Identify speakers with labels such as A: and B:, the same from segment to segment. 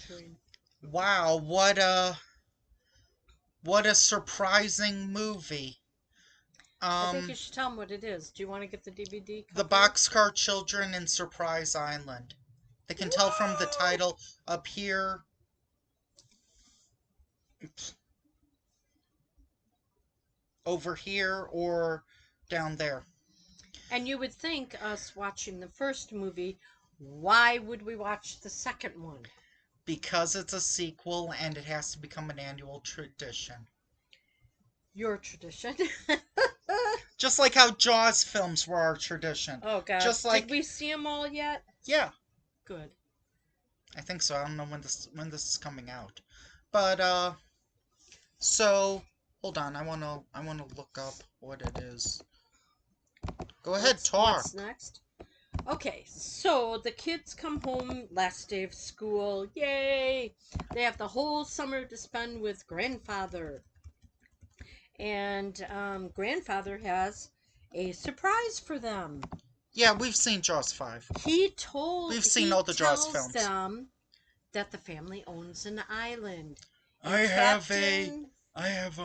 A: entering.
B: Wow, what a surprising movie.
A: I think
B: Um,
A: you should tell them what it is. Do you want to get the DVD
B: The
A: cover?
B: Boxcar Children in Surprise Island. They can tell from the
A: Whoa!
B: title up here. Over here, or down there.
A: And you would think us watching the first movie, why would we watch the second one?
B: Because it's a sequel and it has to become an annual tradition.
A: Your tradition.
B: Just like how Jaws films were our tradition.
A: Oh God!
B: Just
A: Did
B: like,
A: we see them all yet?
B: yeah,
A: Good.
B: I think so. I don't know when this is coming out. But so hold on, I wanna look up what it is. Go ahead,
A: What's
B: talk.
A: next? Okay, so the kids come home last day of school. Yay! They have the whole summer to spend with grandfather. And grandfather has a surprise for them.
B: Yeah, we've seen Jaws 5. We've seen
A: He
B: all the Jaws
A: tells
B: films.
A: them that the family owns an island.
B: I
A: And
B: have a
A: Captain
B: I have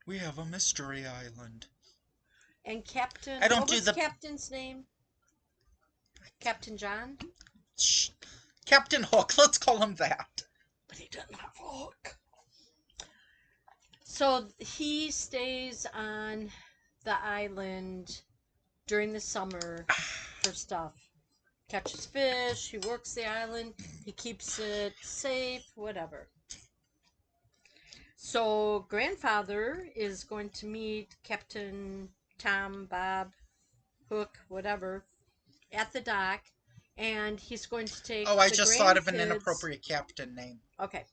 B: we have a mystery island.
A: Captain,
B: I don't
A: what
B: do
A: was
B: the
A: Captain's name? Captain John?
B: shh, Captain Hook. Let's call him that.
A: But he doesn't have a hook. So he stays on the island during the summer for stuff. Catches fish, he works the island, he keeps it safe, whatever. So grandfather is going to meet Captain Tom, Bob, Hook, whatever, at the dock, and he's going to take
B: Oh, I
A: the
B: just thought of an
A: grandkids.
B: inappropriate captain name.
A: Okay,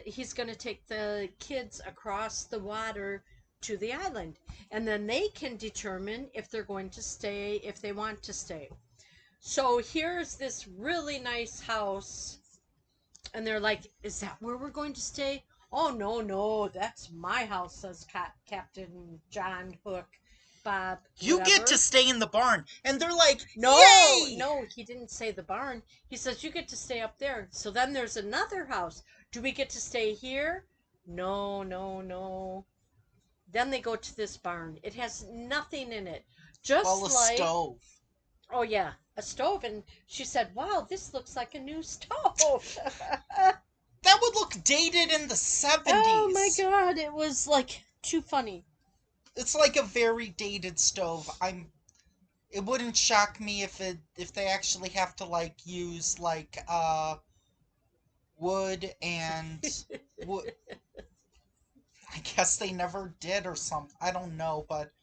A: he's gonna take the kids across the water to the island, and then they can determine if they're going to stay, if they want to stay. So here's this really nice house, and they're like, "Is that where we're going to stay?" "Oh no, no, that's my house," says Captain John, Hook, Bob,
B: You get to
A: whatever.
B: stay in the barn, and they're like,
A: No,
B: "Yay!"
A: no, he didn't say the barn. He says you get to stay up there. So then there's another house. Do we get to stay here? No, no, no. Then they go to this barn. It has nothing in it.
B: Well,
A: Just
B: a
A: like,
B: stove.
A: oh yeah, a stove. And she said, "Wow, this looks like a new stove."
B: That would look dated in the
A: Oh my
B: 70s.
A: God, it was like too funny.
B: It's like a very dated stove. It wouldn't shock me if they actually have to like use like wood and wood. I guess they never did or something. I don't know, but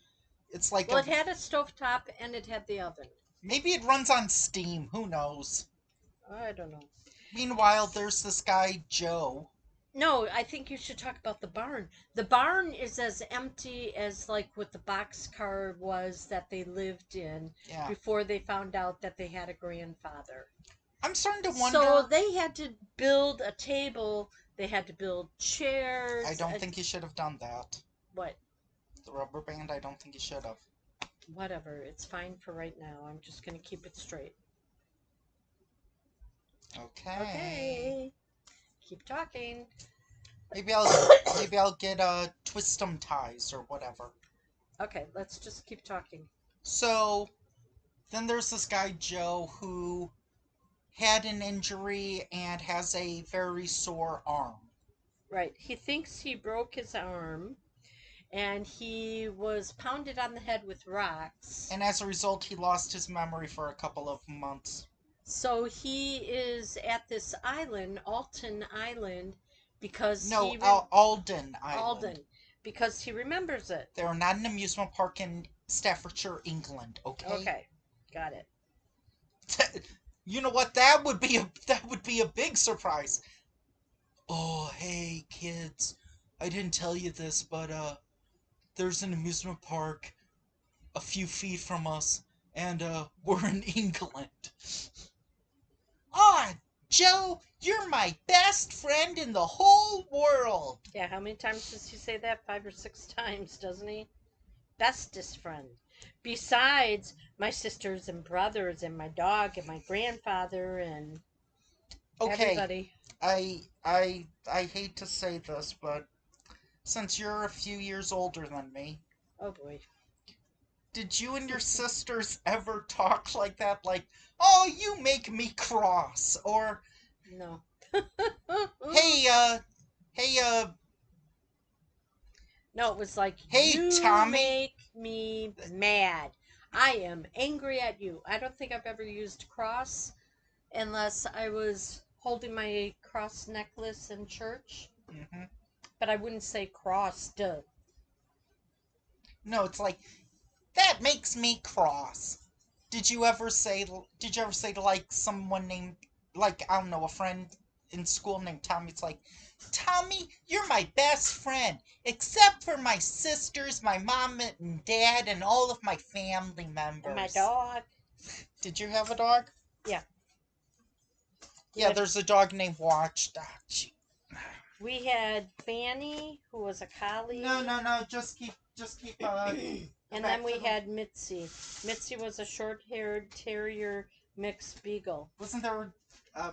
B: it's like
A: Well,
B: a
A: it had a stovetop and it had the oven.
B: maybe it runs on steam. Who knows?
A: I don't know.
B: Meanwhile, there's this guy Joe.
A: No, I think you should talk about the barn. The barn is as empty as like what the boxcar was that they lived in
B: Yeah,
A: before they found out that they had a grandfather.
B: I'm starting to
A: So
B: wonder.
A: they had to build a table, they had to build
B: I
A: chairs,
B: don't think he should have done that.
A: what?
B: The rubber band. I don't think he should have.
A: Whatever. It's fine for right now. I'm just going to keep it straight.
B: Okay.
A: Okay. Keep talking.
B: Maybe I'll maybe I'll get twist 'em ties or whatever.
A: Okay, let's just keep talking.
B: So then there's this guy Joe who had an injury and has a very sore arm.
A: Right. He thinks he broke his arm and he was pounded on the head with rocks.
B: And as a result, he lost his memory for a couple of months.
A: So he is at this island, Alton Island, because
B: No,
A: he
B: Alden Island.
A: Alden, because he remembers it.
B: They're not an amusement park in Staffordshire, England. Okay.
A: Okay, got it.
B: You know what? That would be a big surprise. Oh, hey kids, I didn't tell you this, but there's an amusement park a few feet from us, and we're in England. Ah, Joe, you're my best friend in the whole world.
A: Yeah, how many times does he say that? 5 or 6 times, doesn't he? Bestest friend. Besides my sisters and brothers and my dog and my grandfather and
B: Okay,
A: everybody.
B: I hate to say this, but since you're a few years older than me,
A: Oh boy.
B: did you and your sisters ever talk like that? Like, oh, you make me cross, or
A: No.
B: hey, hey,
A: No, it was like,
B: hey,
A: you
B: Tommy.
A: make me mad. I am angry at you. I don't think I've ever used cross unless I was holding my cross necklace in church,
B: Hmm.
A: but I wouldn't say crossed.
B: No, it's like that makes me cross. Did you ever say? Did you ever say to like someone named, like, I don't know, a friend in school named Tommy? It's like, Tommy, you're my best friend, except for my sisters, my mom and dad, and all of my family
A: And my
B: members.
A: dog.
B: Did you have a dog?
A: Yeah, we
B: Yeah,
A: had
B: there's a dog named Watch. Ah,
A: we had Fanny, who was a
B: no,
A: collie,
B: no, no. Just keep.
A: and then
B: Back
A: we
B: to the.
A: had Mitzi. Mitzi was a short-haired terrier mixed beagle.
B: Wasn't there? Uh,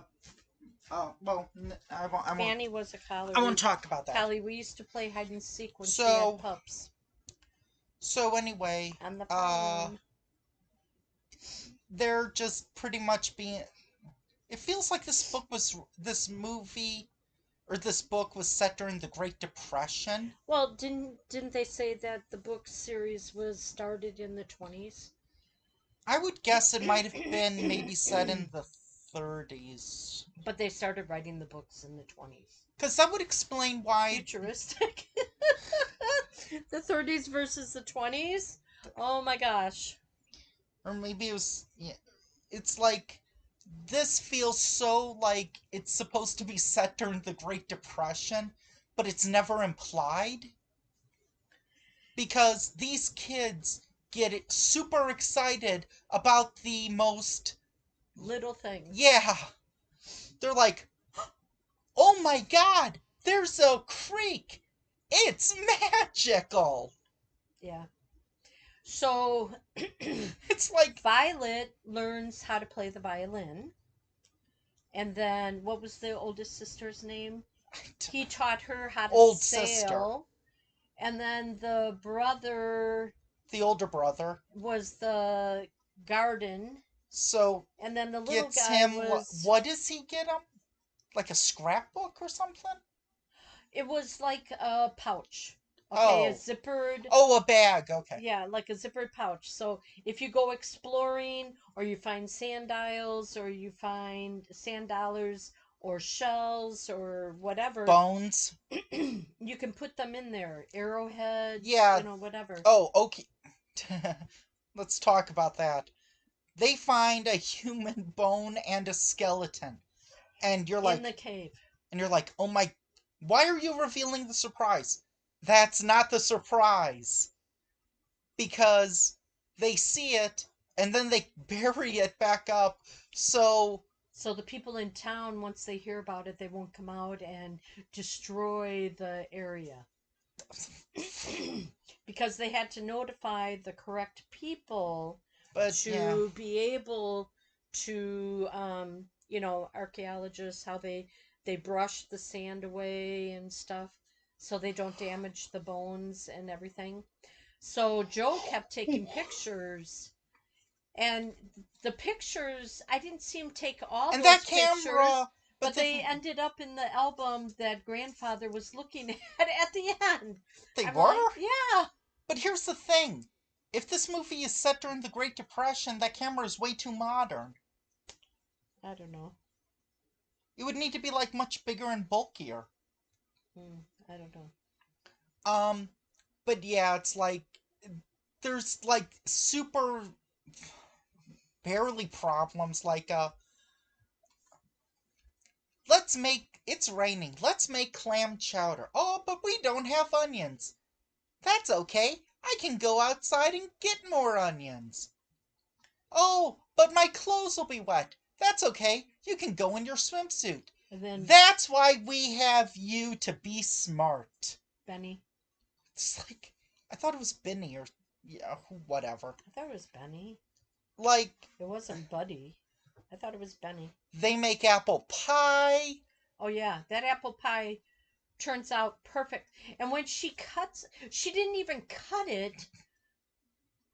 B: oh well, I won't. I won't.
A: Fanny was a
B: I won't talk about that.
A: collie. We used to play hide and seek when she had
B: So,
A: pups
B: so anyway,
A: on the
B: uh,
A: farm.
B: they're just pretty much being. It feels like this movie, or this book was set during the Great Depression.
A: Well, didn't they say that the book series was started in the 20s?
B: I would guess it might have been maybe set in the 30s.
A: But they started writing the books in the 20s.
B: Because that would explain why.
A: Futuristic. The 30s versus the 20s? Oh my gosh.
B: Or maybe it was. Yeah, it's like. This feels so like it's supposed to be set during the Great Depression, but it's never implied. Because these kids get super excited about the most.
A: Little things.
B: Yeah, they're like, oh my god, there's a creek, it's magical.
A: Yeah. So
B: It's like
A: Violet learns how to play the violin. And then what was the oldest sister's name? He taught her how to
B: old sister,
A: sail. And then the brother
B: the older brother,
A: was the garden.
B: so
A: And then the little
B: gets
A: guy
B: him.
A: was,
B: What does he get him? Like a scrapbook or something?
A: it was like a pouch. Okay, a
B: Oh,
A: zippered,
B: oh, a bag. Okay.
A: yeah, like a zippered pouch. So if you go exploring or you find sand dials or you find sand dollars or shells or whatever,
B: Bones.
A: you can put them in there. Arrowheads,
B: Yeah.
A: whatever.
B: Oh, okay. Let's talk about that. They find a human bone and a skeleton, and you're
A: In the
B: like,
A: cave.
B: oh my, why are you revealing the surprise? That's not the surprise, because they see it and then they bury it back up. So
A: So the people in town, once they hear about it, they won't come out and destroy the area. Because they had to notify the correct people
B: but yeah,
A: to be able to, archaeologists, how they brush the sand away and stuff so they don't damage the bones and everything. So Joe kept taking pictures, and the pictures, I didn't see him take all
B: and
A: those
B: that
A: pictures,
B: camera, but
A: but they ended up in the album that grandfather was looking at the end.
B: they
A: I'm
B: were.
A: like, yeah.
B: But here's the thing: if this movie is set during the Great Depression, that camera is way too modern.
A: I don't know.
B: It would need to be like much bigger and bulkier.
A: I don't know.
B: Um, but yeah, it's like there's like super barely problems like it's raining. Let's make clam chowder. Oh, but we don't have onions. That's okay. I can go outside and get more onions. Oh, but my clothes will be wet. That's okay. You can go in your swimsuit.
A: And then
B: That's why we have you to be smart.
A: Benny.
B: It's like I thought it was Benny or yeah, whatever.
A: I thought it was Benny.
B: Like
A: It wasn't Buddy. I thought it was Benny.
B: they make apple pie.
A: Oh yeah, that apple pie turns out perfect. And when she cuts, she didn't even cut it,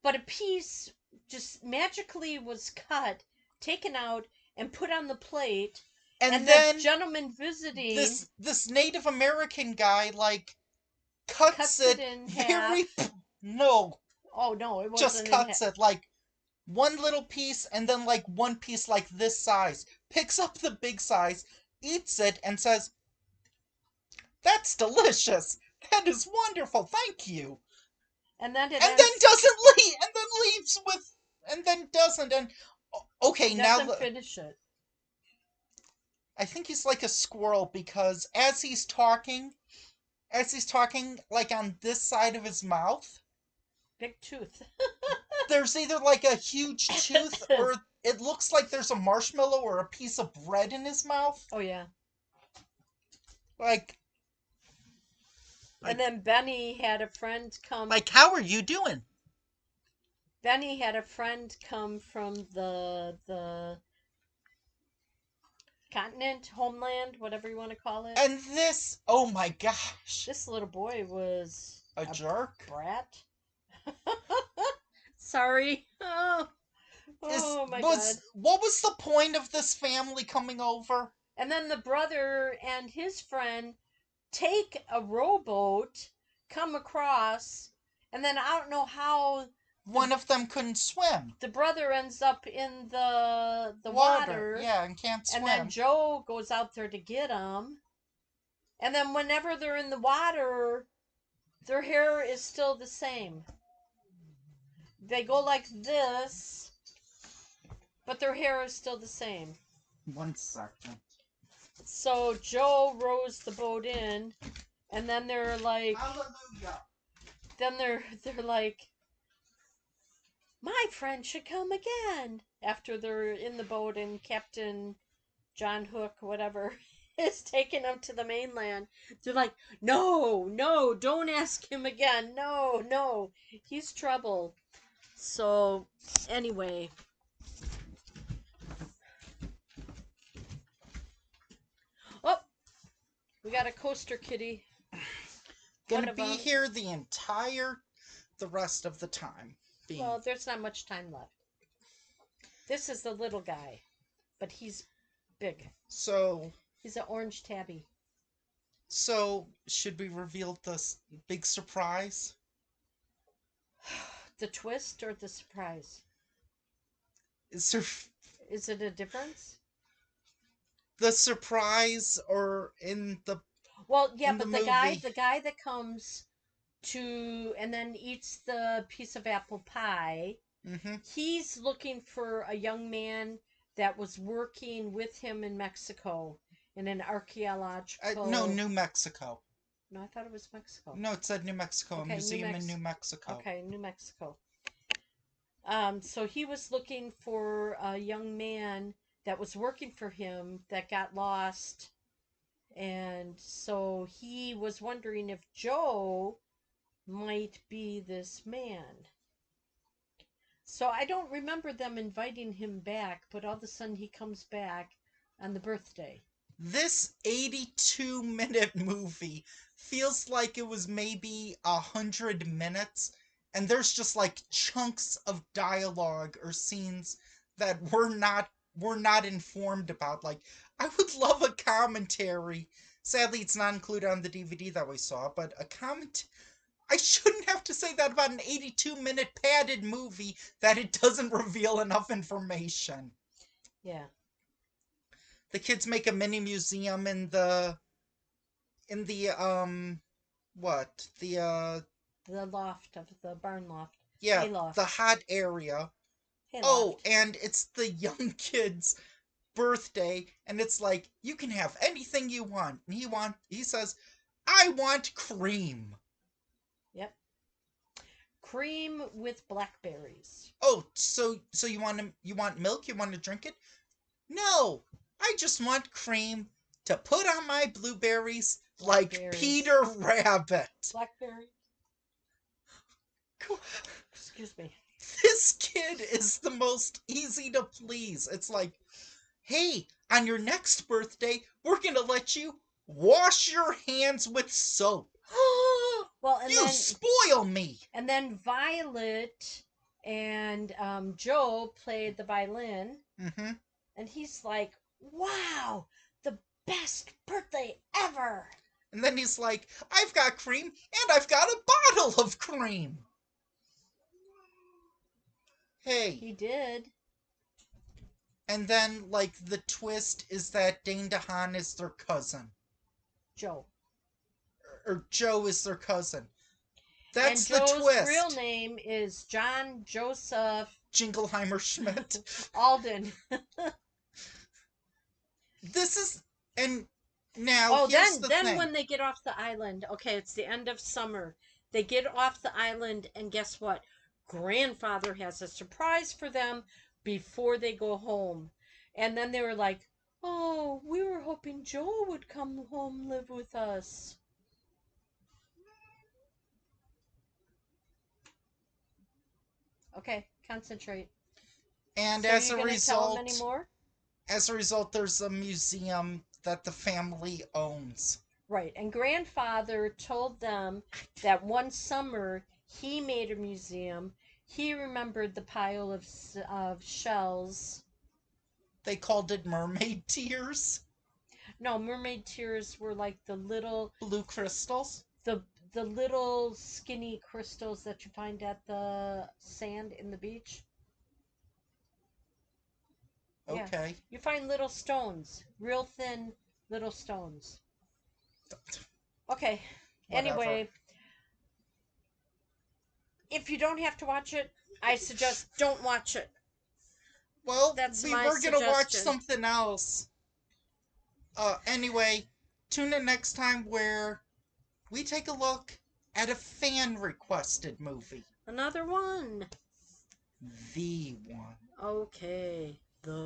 A: but a piece just magically was cut, taken out, and put on the plate.
B: And
A: And the
B: then
A: gentleman visiting
B: this Native American guy like cuts
A: cuts it
B: it
A: in
B: very
A: half.
B: no,
A: Oh no, it
B: just
A: wasn't in half.
B: cuts it like one little piece and then like one piece like this size. Picks up the big size, eats it and says, "That's delicious. That is wonderful. Thank you."
A: And then it
B: And then
A: ends.
B: doesn't leave and then leaves with and then doesn't and okay, now
A: Doesn't finish it.
B: I think he's like a squirrel because as he's talking like on this side of his mouth,
A: Big tooth.
B: there's either like a huge tooth or it looks like there's a marshmallow or a piece of bread in his mouth.
A: Oh yeah.
B: Like
A: And
B: like
A: then Benny had a friend come.
B: how are you doing?
A: Benny had a friend come from the continent, homeland, whatever you want to call it.
B: And this, oh my gosh.
A: This little boy was
B: A jerk?
A: brat. Sorry. Oh,
B: Is
A: oh my God.
B: was what was the point of this family coming over?
A: And then the brother and his friend take a rowboat, come across, and then I don't know how
B: One of them couldn't swim.
A: the brother ends up in the
B: Water,
A: water,
B: yeah, and can't
A: and then
B: swim.
A: Joe goes out there to get him. And then whenever they're in the water, their hair is still the same. They go like this, but their hair is still the same.
B: 1 second.
A: So Joe rows the boat in, and then they're like,
B: Hallelujah.
A: then they're like, my friend should come again. After they're in the boat and Captain John Hook, whatever, is taking them to the mainland. They're like, no, no, don't ask him again. No, no, he's trouble. So, anyway. Oh, we got a coaster kitty.
B: Gonna be here the rest of the time.
A: Well, there's not much time left. This is the little guy, but he's big.
B: So
A: He's an orange tabby.
B: should we reveal this big surprise?
A: The twist or the surprise?
B: Is there
A: Is it a difference?
B: the surprise or in the
A: Well, yeah,
B: in the
A: but the guy,
B: movie?
A: the guy that comes to and then eats the piece of apple pie,
B: Mm-hmm.
A: he's looking for a young man that was working with him in Mexico in an archaeological.
B: No, New Mexico.
A: No, I thought it was Mexico.
B: No, it said New Mexico.
A: Okay,
B: a museum in New Mexico.
A: Okay, New Mexico. So he was looking for a young man that was working for him that got lost, and so he was wondering if Joe might be this man. So I don't remember them inviting him back, but all of a sudden he comes back on the birthday.
B: This 82-minute movie feels like it was maybe 100 minutes, and there's just like chunks of dialogue or scenes that we're not informed about. Like, I would love a commentary. Sadly, it's not included on the DVD that we saw, but a comment. I shouldn't have to say that about an 82-minute padded movie that it doesn't reveal enough information.
A: Yeah.
B: The kids make a mini museum in the what?
A: The loft of the barn loft.
B: Yeah,
A: Hayloft.
B: the hot area.
A: Hayloft.
B: Oh, and it's the young kid's birthday, and it's like, you can have anything you want. And he says, I want cream.
A: Yep. Cream with blackberries.
B: Oh, so you want milk? You want to drink it? No, I just want cream to put on my blueberries like Peter Rabbit.
A: Blackberry. Excuse me.
B: This kid is the most easy to please. It's like, hey, on your next birthday, we're gonna let you wash your hands with soap.
A: Well,
B: You spoil me.
A: and then Violet and Joe played the violin,
B: Mm-hmm.
A: and he's like, "Wow, the best birthday ever!"
B: And then he's like, I've got cream and I've got a bottle of cream. Hey.
A: He did.
B: And then, like, the twist is that Dane DeHaan is their cousin.
A: Joe.
B: Or Joe is their cousin.
A: And
B: That's the
A: Joe's
B: twist.
A: real name is John Joseph
B: Jingleheimer Schmidt.
A: Alden.
B: This is, and now
A: Oh,
B: here's the
A: then
B: thing.
A: when they get off the island, okay, it's the end of summer. They get off the island, and guess what? Grandfather has a surprise for them before they go home. And then they were like, "Oh, we were hoping Joe would come home live with us." Okay, concentrate.
B: And
A: So
B: as
A: you
B: a
A: gonna tell them
B: result,
A: anymore?
B: there's a museum that the family owns.
A: Right. And grandfather told them that one summer he made a museum. He remembered the pile of shells.
B: They called it mermaid tears.
A: No, mermaid tears were like the little
B: Blue crystals.
A: the little skinny crystals that you find at the sand in the beach. Yeah.
B: Okay.
A: You find little stones, real thin little stones. Okay.
B: Whatever.
A: Anyway, if you don't have to watch it, I suggest don't watch it.
B: Well,
A: That's
B: we
A: my
B: were gonna watch
A: suggestion.
B: something else. Anyway, tune in next time where we take a look at a fan requested movie.
A: Another one.
B: The one.
A: Okay.